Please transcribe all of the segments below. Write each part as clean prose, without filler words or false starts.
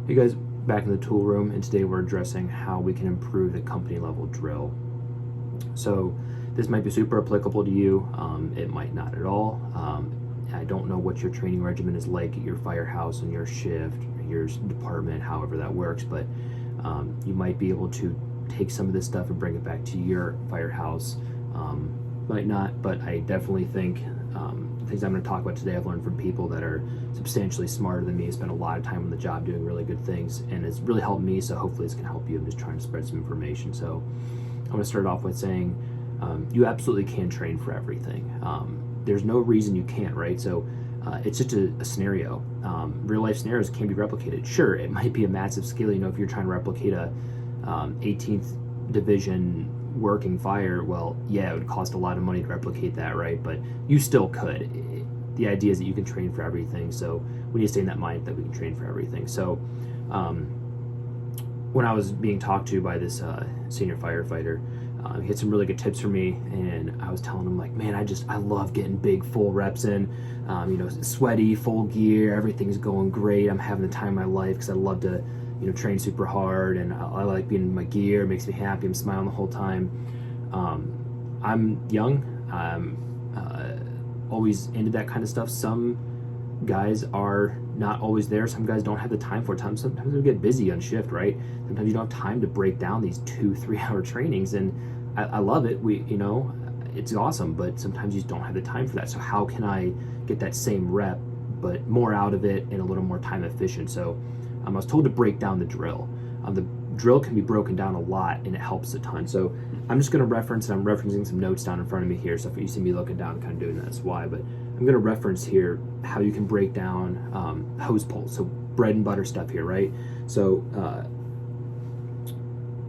Hey guys, back in the tool room, and today we're addressing how we can improve the company level drill. So this might be super applicable to you, it might not at all. I don't know what your training regimen is like at your firehouse and your shift, your department, however that works, but you might be able to take some of this stuff and bring it back to your firehouse. Might not, but I definitely think things I'm going to talk about today I've learned from people that are substantially smarter than me, spend a lot of time on the job doing really good things, and it's really helped me, so hopefully this can help you. I'm just trying to spread some information. So I'm going to start off with saying you absolutely can train for everything. There's no reason you can't, right? So it's just a scenario. Real life scenarios can be replicated. Sure, it might be a massive scale, if you're trying to replicate a 18th division working fire, well, yeah, it would cost a lot of money to replicate that, right? But you still could. The idea is that you can train for everything, so we need to stay in that mind that we can train for everything. So when I was being talked to by this senior firefighter, he had some really good tips for me, and I was telling him, like, man, I love getting big full reps in, sweaty, full gear, everything's going great, I'm having the time of my life because I love to train super hard, and I like being in my gear. It makes me happy. I'm smiling the whole time. I'm young. I'm always into that kind of stuff. Some guys are not always there. Some guys don't have the time for it. Sometimes we get busy on shift, right? Sometimes you don't have time to break down these 2-3 hour trainings, and I love it. It's awesome, but sometimes you just don't have the time for that. So how can I get that same rep, but more out of it and a little more time efficient? So I was told to break down the drill. The drill can be broken down a lot, and it helps a ton. So I'm just going to reference, and I'm referencing some notes down in front of me here. So if you see me looking down, kind of doing that, that's why. But I'm going to reference here how you can break down hose pulls. So bread and butter stuff here, right? So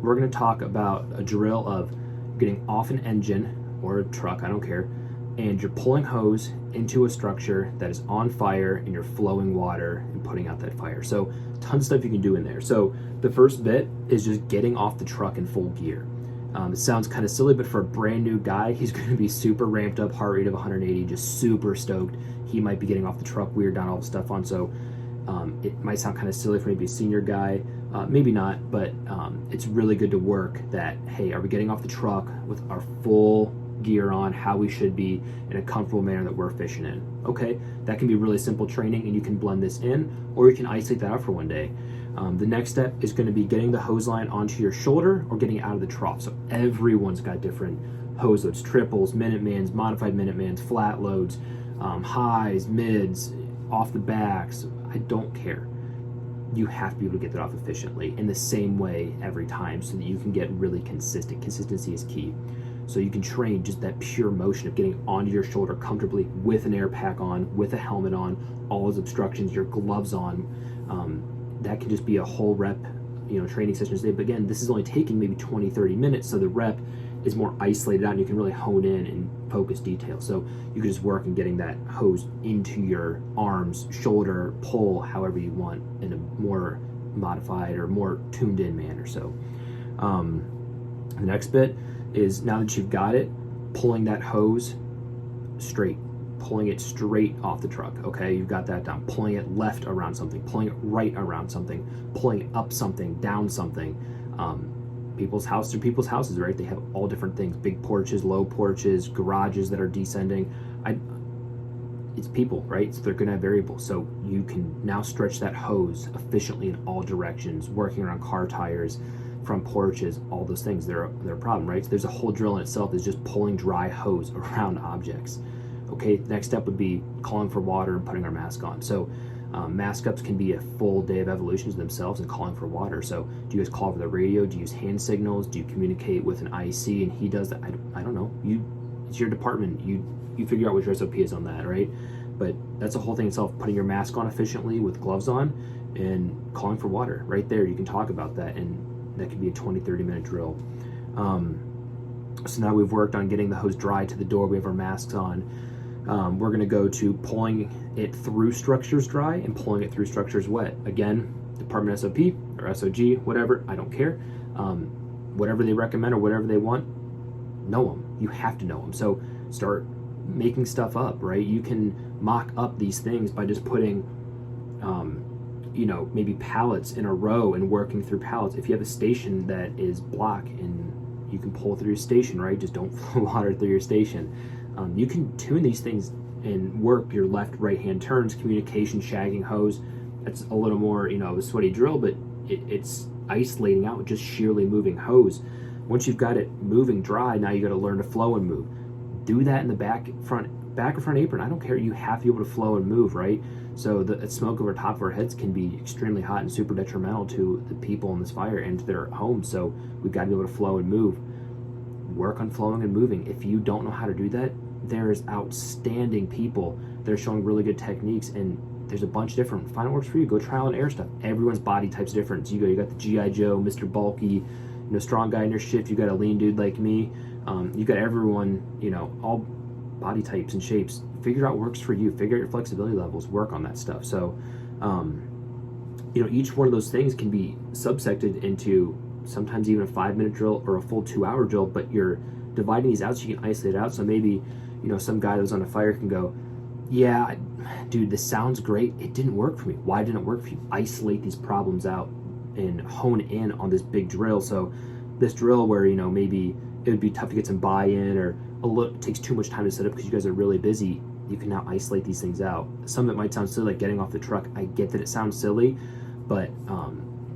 we're going to talk about a drill of getting off an engine or a truck, I don't care, and you're pulling hose into a structure that is on fire, and you're flowing water and putting out that fire. So tons of stuff you can do in there. So the first bit is just getting off the truck in full gear. It sounds kind of silly, but for a brand new guy, he's going to be super ramped up, heart rate of 180, just super stoked. He might be getting off the truck, weird down all the stuff on. So it might sound kind of silly for maybe a senior guy, maybe not, but it's really good to work that, hey, are we getting off the truck with our full gear on, how we should be, in a comfortable manner that we're efficient in? Okay, that can be really simple training, and you can blend this in, or you can isolate that out for one day. The next step is going to be getting the hose line onto your shoulder or getting it out of the trough. So everyone's got different hose loads: triples, Minutemans, modified Minutemans, flat loads, highs, mids, off the backs. I don't care. You have to be able to get that off efficiently in the same way every time, so that you can get really consistent. Consistency is key. So you can train just that pure motion of getting onto your shoulder comfortably with an air pack on, with a helmet on, all those obstructions, your gloves on. That can just be a whole rep, training session today. But again, this is only taking maybe 20-30 minutes, so the rep is more isolated out, and you can really hone in and focus detail. So you can just work in getting that hose into your arms, shoulder, pull, however you want, in a more modified or more tuned in manner. So the next bit is, now that you've got it, pulling that hose straight, pulling it straight off the truck. Okay, you've got that down. Pulling it left around something, pulling it right around something, pulling it up something, down something. People's houses, right? They have all different things: big porches, low porches, garages that are descending. It's people, right? So they're going to have variables. So you can now stretch that hose efficiently in all directions, working around car tires, from porches, all those things. They're a problem, right? So there's a whole drill in itself is just pulling dry hose around objects. Okay, the next step would be calling for water and putting our mask on. So mask ups can be a full day of evolutions themselves and calling for water. So do you guys call over the radio? Do you use hand signals? Do you communicate with an IC and he does that? I don't know. It's your department. You figure out what your SOP is on that, right? But that's a whole thing itself. Putting your mask on efficiently with gloves on and calling for water. Right there, you can talk about that, and that could be a 20-30 minute drill. So now we've worked on getting the hose dry to the door. We have our masks on. We're going to go to pulling it through structures dry and pulling it through structures wet. Again, department SOP or SOG, whatever, I don't care. Whatever they recommend or whatever they want, know them. You have to know them. So start making stuff up, right? You can mock up these things by just putting you know, maybe pallets in a row and working through pallets. If you have a station that is block and you can pull through your station, right? Just don't flow water through your station. You can tune these things and work your left, right hand turns, communication, shagging hose. That's a little more, you know, a sweaty drill, but it's isolating out with just sheerly moving hose. Once you've got it moving dry, now you got to learn to flow and move. Do that in the back or front apron. I don't care. You have to be able to flow and move, right? So the smoke over top of our heads can be extremely hot and super detrimental to the people in this fire and to their homes. So we've got to be able to flow and move. Work on flowing and moving. If you don't know how to do that, there's outstanding people that are showing really good techniques, and there's a bunch of different. Find what works for you. Go trial and error stuff. Everyone's body type's different. You got the GI Joe, Mr. Bulky, you know, strong guy in your shift. You got a lean dude like me. You got everyone, you know, all body types and shapes. Figure out what works for you. Figure out your flexibility levels. Work on that stuff. So, you know, each one of those things can be subsected into sometimes even a 5-minute drill or a full 2-hour drill, but you're dividing these out so you can isolate it out. So maybe, you know, some guy that was on a fire can go, yeah, dude, this sounds great. It didn't work for me. Why didn't it work for you? Isolate these problems out and hone in on this big drill. So this drill where, you know, maybe it would be tough to get some buy-in, or it takes too much time to set up because you guys are really busy, you can now isolate these things out. Some of it might sound silly, like getting off the truck. I get that it sounds silly, but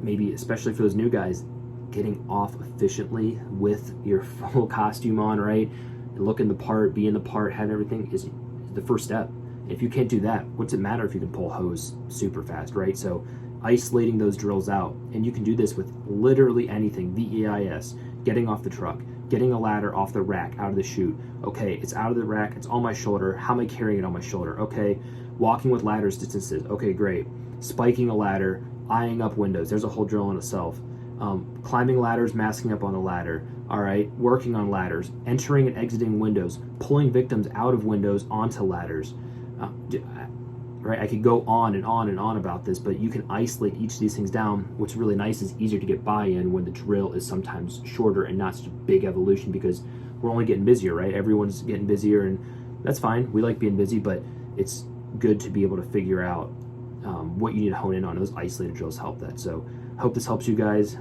maybe especially for those new guys, getting off efficiently with your full costume on, right? Looking the part, being the part, having everything is the first step. If you can't do that, what's it matter if you can pull hose super fast, right? So isolating those drills out, and you can do this with literally anything. VEIS, getting off the truck, getting a ladder off the rack, out of the chute. Okay, it's out of the rack, it's on my shoulder. How am I carrying it on my shoulder? Okay, walking with ladders distances. Okay, great. Spiking a ladder, eyeing up windows. There's a whole drill in itself. Climbing ladders, masking up on the ladder. All right, working on ladders, entering and exiting windows, pulling victims out of windows onto ladders. Right, I could go on and on and on about this, but you can isolate each of these things down. What's really nice is easier to get buy-in when the drill is sometimes shorter and not such a big evolution, because we're only getting busier, right? Everyone's getting busier, and that's fine. We like being busy, but it's good to be able to figure out what you need to hone in on. Those isolated drills help that. So hope this helps you guys.